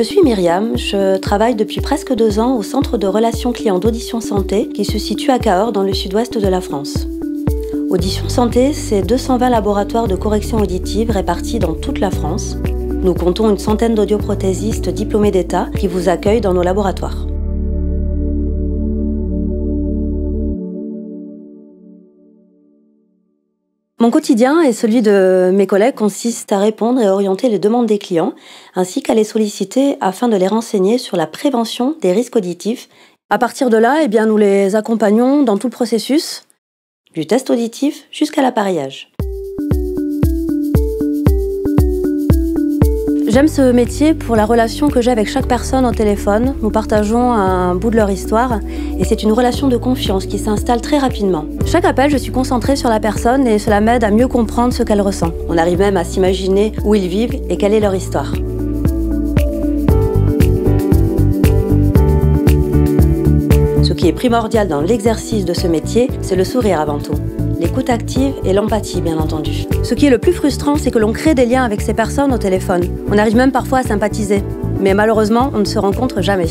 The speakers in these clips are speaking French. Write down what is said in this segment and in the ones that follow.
Je suis Myriam, je travaille depuis presque 2 ans au Centre de relations clients d'Audition Santé qui se situe à Cahors dans le sud-ouest de la France. Audition Santé, c'est 220 laboratoires de correction auditive répartis dans toute la France. Nous comptons une centaine d'audioprothésistes diplômés d'État qui vous accueillent dans nos laboratoires. Mon quotidien et celui de mes collègues consiste à répondre et à orienter les demandes des clients, ainsi qu'à les solliciter afin de les renseigner sur la prévention des risques auditifs. À partir de là, nous les accompagnons dans tout le processus, du test auditif jusqu'à l'appareillage. J'aime ce métier pour la relation que j'ai avec chaque personne au téléphone. Nous partageons un bout de leur histoire et c'est une relation de confiance qui s'installe très rapidement. Chaque appel, je suis concentrée sur la personne et cela m'aide à mieux comprendre ce qu'elle ressent. On arrive même à s'imaginer où ils vivent et quelle est leur histoire. Ce qui est primordial dans l'exercice de ce métier, c'est le sourire avant tout. L'écoute active et l'empathie, bien entendu. Ce qui est le plus frustrant, c'est que l'on crée des liens avec ces personnes au téléphone. On arrive même parfois à sympathiser. Mais malheureusement, on ne se rencontre jamais.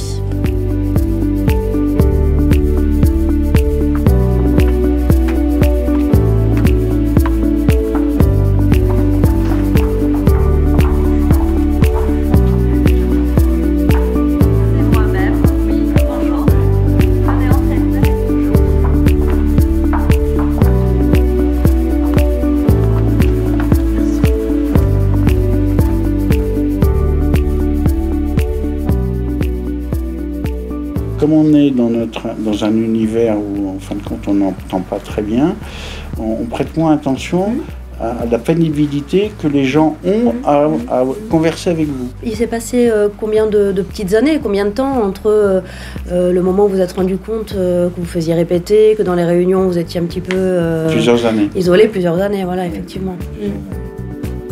Comme on est dans un univers où, en fin de compte, on n'entend pas très bien, on prête moins attention à la pénibilité que les gens ont à converser avec vous. Il s'est passé combien de petites années, combien de temps entre le moment où vous vous êtes rendu compte que vous faisiez répéter, que dans les réunions vous étiez un petit peu plusieurs années. Isolé, plusieurs années, voilà, effectivement.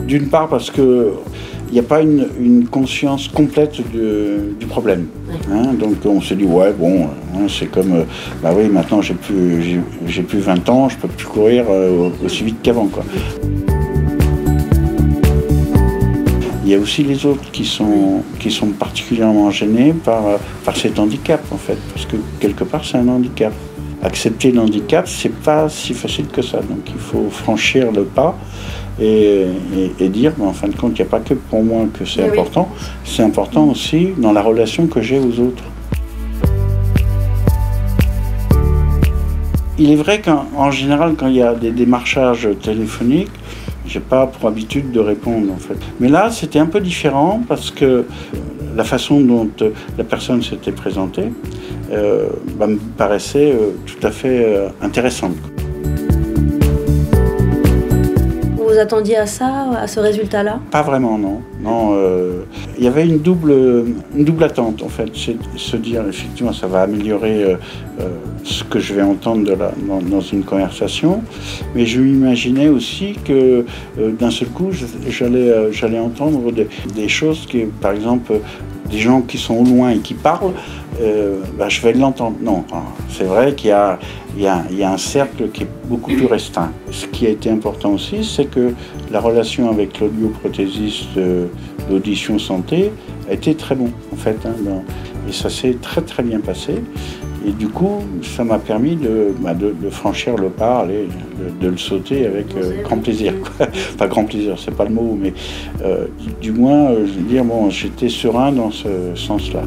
D'une part parce que il n'y a pas une conscience complète du problème. Hein, donc on se dit, ouais, bon, c'est comme, bah oui, maintenant j'ai plus 20 ans, je ne peux plus courir aussi vite qu'avant, quoi. Il y a aussi les autres qui sont particulièrement gênés par cet handicap, en fait, parce que quelque part c'est un handicap. Accepter l'handicap, c'est pas si facile que ça, donc il faut franchir le pas. Et dire, en fin de compte, il n'y a pas que pour moi que c'est important, c'est important aussi dans la relation que j'ai aux autres. Il est vrai qu'en général, quand il y a des démarchages téléphoniques, j'ai pas pour habitude de répondre, en fait. Mais là, c'était un peu différent parce que la façon dont la personne s'était présentée me paraissait tout à fait intéressante. Vous attendiez à ça, à ce résultat-là? Pas vraiment, non. Non, il y avait une double attente, en fait. C'est se dire, effectivement, ça va améliorer ce que je vais entendre dans une conversation. Mais je m'imaginais aussi que d'un seul coup, j'allais entendre des choses qui, par exemple, des gens qui sont au loin et qui parlent, je vais l'entendre. Non, c'est vrai qu'il y a un cercle qui est beaucoup plus restreint. Ce qui a été important aussi, c'est que la relation avec l'audioprothésiste d'Audition Santé a été très bon, en fait. Et ça s'est très très bien passé. Et du coup, ça m'a permis de franchir le pas, de le sauter avec grand plaisir. Enfin, grand plaisir, c'est pas le mot, mais du moins, je veux dire, bon, j'étais serein dans ce sens-là.